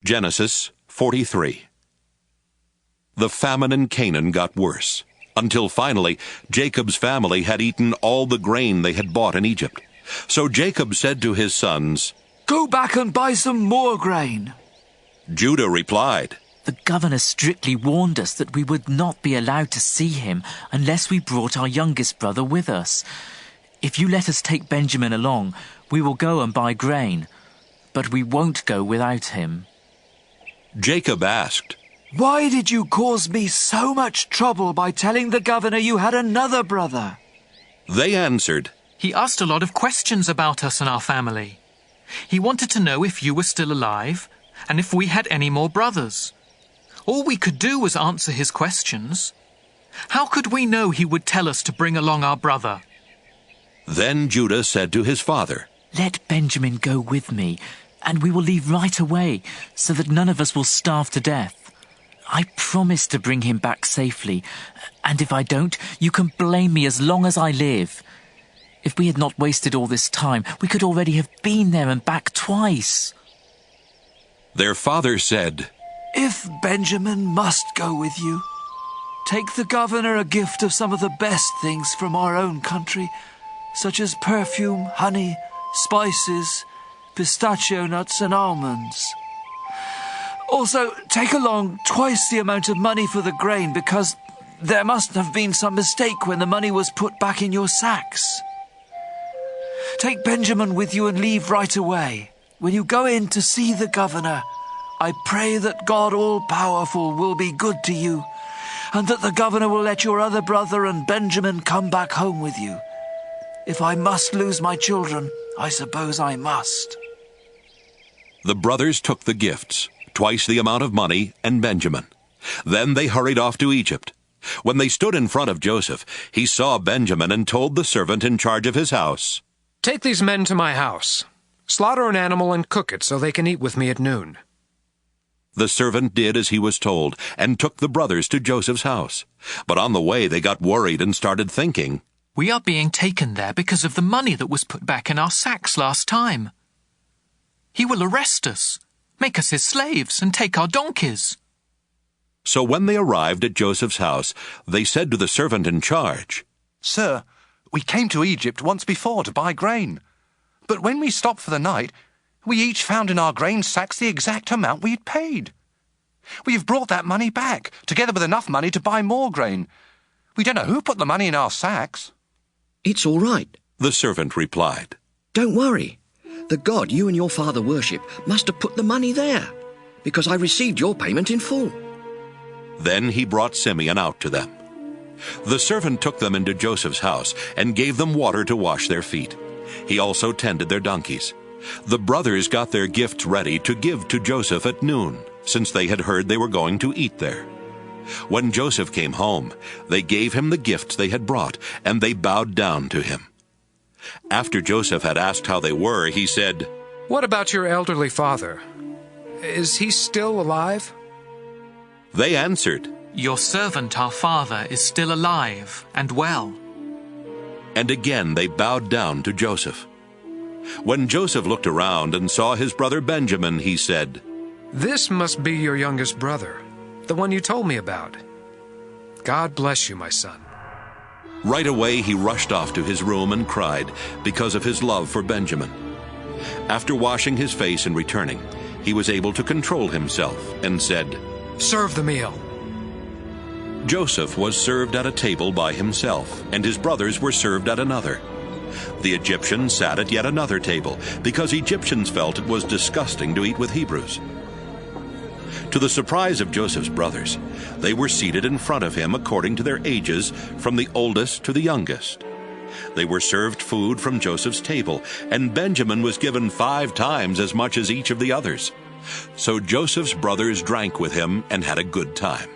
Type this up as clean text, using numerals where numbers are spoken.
Genesis 43. The famine in Canaan got worse, until finally Jacob's family had eaten all the grain they had bought in Egypt. So Jacob said to his sons, "Go back and buy some more grain." Judah replied, "The governor strictly warned us that we would not be allowed to see him unless we brought our youngest brother with us. If you let us take Benjamin along, we will go and buy grain, but we won't go without him." Jacob asked, "Why did you cause me so much trouble by telling the governor you had another brother?" They answered, He asked a lot of questions about us and our family. He wanted to know if you were still alive and if we had any more brothers. All we could do was answer his questions. How could we know he would tell us to bring along our brother? Then Judah said to his father, "Let Benjamin go with me, and we will leave right away, so that none of us will starve to death. I promise to bring him back safely, and if I don't, you can blame me as long as I live. If we had not wasted all this time, we could already have been there and back twice." Their father said, "If Benjamin must go with you, take the governor a gift of some of the best things from our own country, such as perfume, honey, spices, pistachio nuts and almonds. Also, take along twice the amount of money for the grain, because there must have been some mistake when the money was put back in your sacks. Take Benjamin with you and leave right away. When you go in to see the governor, I pray that God all-powerful will be good to you, and that the governor will let your other brother and Benjamin come back home with you. If I must lose my children, I suppose I must." The brothers took the gifts, twice the amount of money, and Benjamin. Then they hurried off to Egypt. When they stood in front of Joseph, he saw Benjamin and told the servant in charge of his house, "Take these men to my house. Slaughter an animal and cook it so they can eat with me at noon." The servant did as he was told and took the brothers to Joseph's house. But on the way they got worried and started thinking, We are being taken there because of the money that was put back in our sacks last time. He will arrest us, make us his slaves, and take our donkeys. So when they arrived at Joseph's house, they said to the servant in charge, "Sir, we came to Egypt once before to buy grain. But when we stopped for the night, we each found in our grain sacks the exact amount we had paid. We have brought that money back, together with enough money to buy more grain. We don't know who put the money in our sacks." "It's all right," the servant replied. "Don't worry. The God you and your father worship must have put the money there, because I received your payment in full." Then he brought Simeon out to them. The servant took them into Joseph's house and gave them water to wash their feet. He also tended their donkeys. The brothers got their gifts ready to give to Joseph at noon, since they had heard they were going to eat there. When Joseph came home, they gave him the gifts they had brought, and they bowed down to him. After Joseph had asked how they were, he said, "What about your elderly father? Is he still alive?" They answered, Your servant, our father, is still alive and well. and again they bowed down to Joseph. When Joseph looked around and saw his brother Benjamin, he said, "This must be your youngest brother, the one you told me about. God bless you, my son." Right away he rushed off to his room and cried because of his love for Benjamin. After washing his face and returning, he was able to control himself and said, "Serve the meal." Joseph was served at a table by himself, and his brothers were served at another. The Egyptians sat at yet another table, because Egyptians felt it was disgusting to eat with Hebrews. To the surprise of Joseph's brothers, they were seated in front of him according to their ages, from the oldest to the youngest. They were served food from Joseph's table, and Benjamin was given 5 times as much as each of the others. So Joseph's brothers drank with him and had a good time.